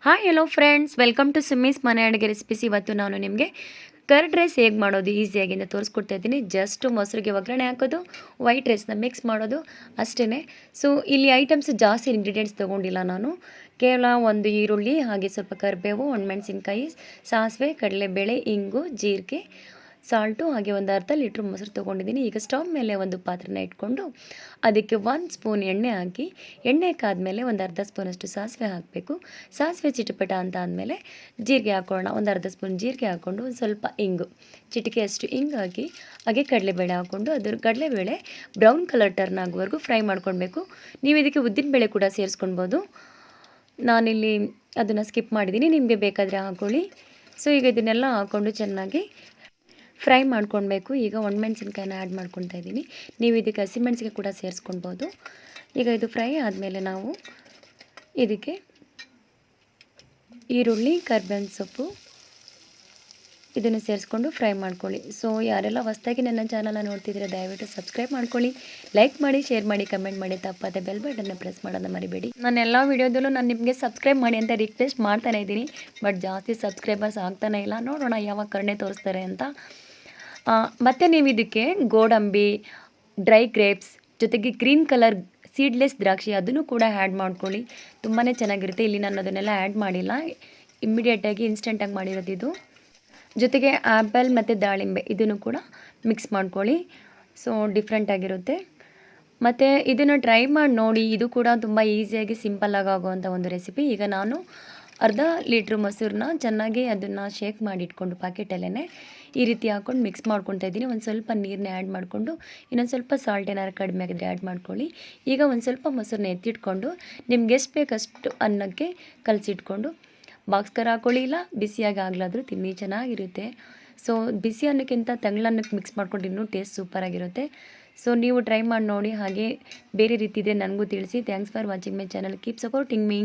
Hi hello friends, welcome to Summi's ಮನೆ ಅಡುಗೆ recipes. ಇವತ್ತು ನಾನು ನಿಮಗೆ ಕರ್ಡ್ ರೈಸ್ ಹೇಗೆ ಮಾಡೋದು ಈಸಿಯಾಗಿ ಅಂತ ತೋರಿಸ್ಕೊಡ್ತಾ ಇದ್ದೀನಿ. ಜಸ್ಟ್ ಮೊಸರಿಗೆ ಒಗ್ಗರಣೆ ಹಾಕೋದು, ವೈಟ್ ರೈಸ್ನ ಮಿಕ್ಸ್ ಮಾಡೋದು ಅಷ್ಟೇ. ಸೊ ಇಲ್ಲಿ ಐಟಮ್ಸ್ ಜಾಸ್ತಿ ಇಂಗ್ರೀಡಿಯೆಂಟ್ಸ್ ತೊಗೊಂಡಿಲ್ಲ ನಾನು. ಕೇವಲ ಒಂದು ಈರುಳ್ಳಿ, ಹಾಗೆ ಸ್ವಲ್ಪ ಕರಿಬೇವು, ಒಣಮೆಣಸಿನ್ಕಾಯಿ, ಸಾಸಿವೆ, ಕಡಲೆಬೇಳೆ, ಇಂಗು, ಜೀರಿಗೆ, ಸಾಲ್ಟು, ಹಾಗೆ ಒಂದು ಅರ್ಧ ಲೀಟ್ರ್ ಮೊಸರು ತೊಗೊಂಡಿದ್ದೀನಿ. ಈಗ ಸ್ಟವ್ ಮೇಲೆ ಒಂದು ಪಾತ್ರೆನ ಇಟ್ಕೊಂಡು ಅದಕ್ಕೆ 1 ಸ್ಪೂನ್ ಎಣ್ಣೆ ಹಾಕಿ, ಎಣ್ಣೆ ಕಾದ್ಮೇಲೆ ಒಂದು ಅರ್ಧ ಸ್ಪೂನಷ್ಟು ಸಾಸಿವೆ ಹಾಕಬೇಕು. ಸಾಸಿವೆ ಚಿಟಪಟ ಅಂತ ಆದಮೇಲೆ ಜೀರಿಗೆ ಹಾಕೊಳ್ಳೋಣ. ಒಂದು ಅರ್ಧ ಸ್ಪೂನ್ ಜೀರಿಗೆ ಹಾಕ್ಕೊಂಡು ಒಂದು ಸ್ವಲ್ಪ ಇಂಗು, ಚಿಟಿಕೆಯಷ್ಟು ಇಂಗು ಹಾಕಿ, ಹಾಗೆ ಕಡಲೆಬೇಳೆ ಹಾಕ್ಕೊಂಡು ಅದ್ರ ಕಡಲೆಬೇಳೆ ಬ್ರೌನ್ ಕಲರ್ ಟರ್ನ್ ಆಗುವವರೆಗೂ ಫ್ರೈ ಮಾಡ್ಕೊಳ್ಬೇಕು. ನೀವು ಇದಕ್ಕೆ ಉದ್ದಿನಬೇಳೆ ಕೂಡ ಸೇರಿಸ್ಕೊಳ್ಬೋದು. ನಾನಿಲ್ಲಿ ಅದನ್ನು ಸ್ಕಿಪ್ ಮಾಡಿದ್ದೀನಿ, ನಿಮಗೆ ಬೇಕಾದರೆ ಹಾಕ್ಕೊಳ್ಳಿ. ಸೊ ಈಗ ಇದನ್ನೆಲ್ಲ ಹಾಕ್ಕೊಂಡು ಚೆನ್ನಾಗಿ ಫ್ರೈ ಮಾಡ್ಕೊಳ್ಬೇಕು. ಈಗ ಒಣಮೆಣಸಿನ್ಕಾಯಿನ ಆ್ಯಡ್ ಮಾಡ್ಕೊತಾ ಇದ್ದೀನಿ. ನೀವು ಇದಕ್ಕೆ ಹಸಿಮೆಣಸಿಗೆ ಕೂಡ ಸೇರಿಸ್ಕೊಳ್ಬೋದು. ಈಗ ಇದು ಫ್ರೈ ಆದಮೇಲೆ ನಾವು ಇದಕ್ಕೆ ಈರುಳ್ಳಿ, ಕರಿಬೇವಿನ ಸೊಪ್ಪು ಇದನ್ನು ಸೇರಿಸ್ಕೊಂಡು ಫ್ರೈ ಮಾಡ್ಕೊಳ್ಳಿ. ಸೊ ಯಾರೆಲ್ಲ ಹೊಸದಾಗಿ ನನ್ನ ಚಾನಲ್ನ ನೋಡ್ತಿದ್ದೀರಾ ದಯವಿಟ್ಟು ಸಬ್ಸ್ಕ್ರೈಬ್ ಮಾಡ್ಕೊಳ್ಳಿ, ಲೈಕ್ ಮಾಡಿ, ಶೇರ್ ಮಾಡಿ, ಕಮೆಂಟ್ ಮಾಡಿ, ತಪ್ಪದೆ ಬೆಲ್ ಬಟನ್ನ ಪ್ರೆಸ್ ಮಾಡೋದನ್ನ ಮರಿಬೇಡಿ. ನಾನು ಎಲ್ಲ ವೀಡಿಯೋದಲ್ಲೂ ನಾನು ನಿಮಗೆ ಸಬ್ಸ್ಕ್ರೈಬ್ ಮಾಡಿ ಅಂತ ರಿಕ್ವೆಸ್ಟ್ ಮಾಡ್ತಾನೆ ಇದ್ದೀನಿ, ಬಟ್ ಜಾಸ್ತಿ ಸಬ್ಸ್ಕ್ರೈಬರ್ಸ್ ಆಗ್ತಾನೆ ಇಲ್ಲ. ನೋಡೋಣ ಯಾವಾಗ ಕರುಣೆ ತೋರಿಸ್ತಾರೆ ಅಂತ. ಮತ್ತು ನೀವು ಇದಕ್ಕೆ ಗೋಡಂಬಿ, ಡ್ರೈ ಗ್ರೇಪ್ಸ್ ಜೊತೆಗೆ ಗ್ರೀನ್ ಕಲರ್ ಸೀಡ್ಲೆಸ್ ದ್ರಾಕ್ಷಿ ಅದನ್ನು ಕೂಡ ಆ್ಯಡ್ ಮಾಡ್ಕೊಳ್ಳಿ, ತುಂಬಾ ಚೆನ್ನಾಗಿರುತ್ತೆ. ಇಲ್ಲಿ ನಾನು ಅದನ್ನೆಲ್ಲ ಆ್ಯಡ್ ಮಾಡಿಲ್ಲ, ಇಮ್ಮಿಡಿಯೇಟಾಗಿ ಇನ್ಸ್ಟೆಂಟಾಗಿ ಮಾಡಿರೋದು ಇದು. ಜೊತೆಗೆ ಆ್ಯಪಲ್ ಮತ್ತು ದಾಳಿಂಬೆ ಇದನ್ನು ಕೂಡ ಮಿಕ್ಸ್ ಮಾಡ್ಕೊಳ್ಳಿ. ಸೊ ಡಿಫ್ರೆಂಟಾಗಿರುತ್ತೆ. ಮತ್ತು ಇದನ್ನು ಟ್ರೈ ಮಾಡಿ ನೋಡಿ, ಇದು ಕೂಡ ತುಂಬ ಈಸಿಯಾಗಿ ಸಿಂಪಲ್ಲಾಗಿ ಆಗೋವಂಥ ಒಂದು ರೆಸಿಪಿ. ಈಗ ನಾನು ಅರ್ಧ ಲೀಟ್ರ್ ಮೊಸರನ್ನ ಚೆನ್ನಾಗಿ ಅದನ್ನು ಶೇಕ್ ಮಾಡಿ ಇಟ್ಕೊಂಡು ಪ್ಯಾಕೆಟಲ್ಲೇ ಈ ರೀತಿ ಹಾಕ್ಕೊಂಡು ಮಿಕ್ಸ್ ಮಾಡ್ಕೊತಾ ಇದ್ದೀನಿ. ಒಂದು ಸ್ವಲ್ಪ ನೀರನ್ನ ಆ್ಯಡ್ ಮಾಡಿಕೊಂಡು, ಇನ್ನೊಂದು ಸ್ವಲ್ಪ ಸಾಲ್ಟ್ ಏನಾದ್ರು ಕಡಿಮೆ ಆಗಿದ್ರೆ ಆ್ಯಡ್ ಮಾಡ್ಕೊಳ್ಳಿ. ಈಗ ಒಂದು ಸ್ವಲ್ಪ ಮೊಸರನ್ನ ಎತ್ತಿಟ್ಕೊಂಡು ನಿಮ್ಗೆ ಎಷ್ಟು ಬೇಕಷ್ಟು ಅನ್ನಕ್ಕೆ ಕಲಸಿಟ್ಕೊಂಡು ಬಾಕ್ಸ್ಕರ್ ಹಾಕ್ಕೊಳ್ಳಿ, ಇಲ್ಲ ಬಿಸಿಯಾಗಿ ಆಗಲಾದರೂ ತಿನ್ನಿ, ಚೆನ್ನಾಗಿರುತ್ತೆ. ಸೊ ಬಿಸಿ ಅನ್ನಕ್ಕಿಂತ ತಣ್ಣನ್ನಕ್ಕೆ ಮಿಕ್ಸ್ ಮಾಡ್ಕೊಂಡು ಇನ್ನೂ ಟೇಸ್ಟ್ ಸೂಪರಾಗಿರುತ್ತೆ. ಸೊ ನೀವು ಟ್ರೈ ಮಾಡಿ ನೋಡಿ. ಹಾಗೆ ಬೇರೆ ರೀತಿ ಇದೆ ನನಗೂ ತಿಳಿಸಿ. Thanks for watching my channel. Keep supporting me.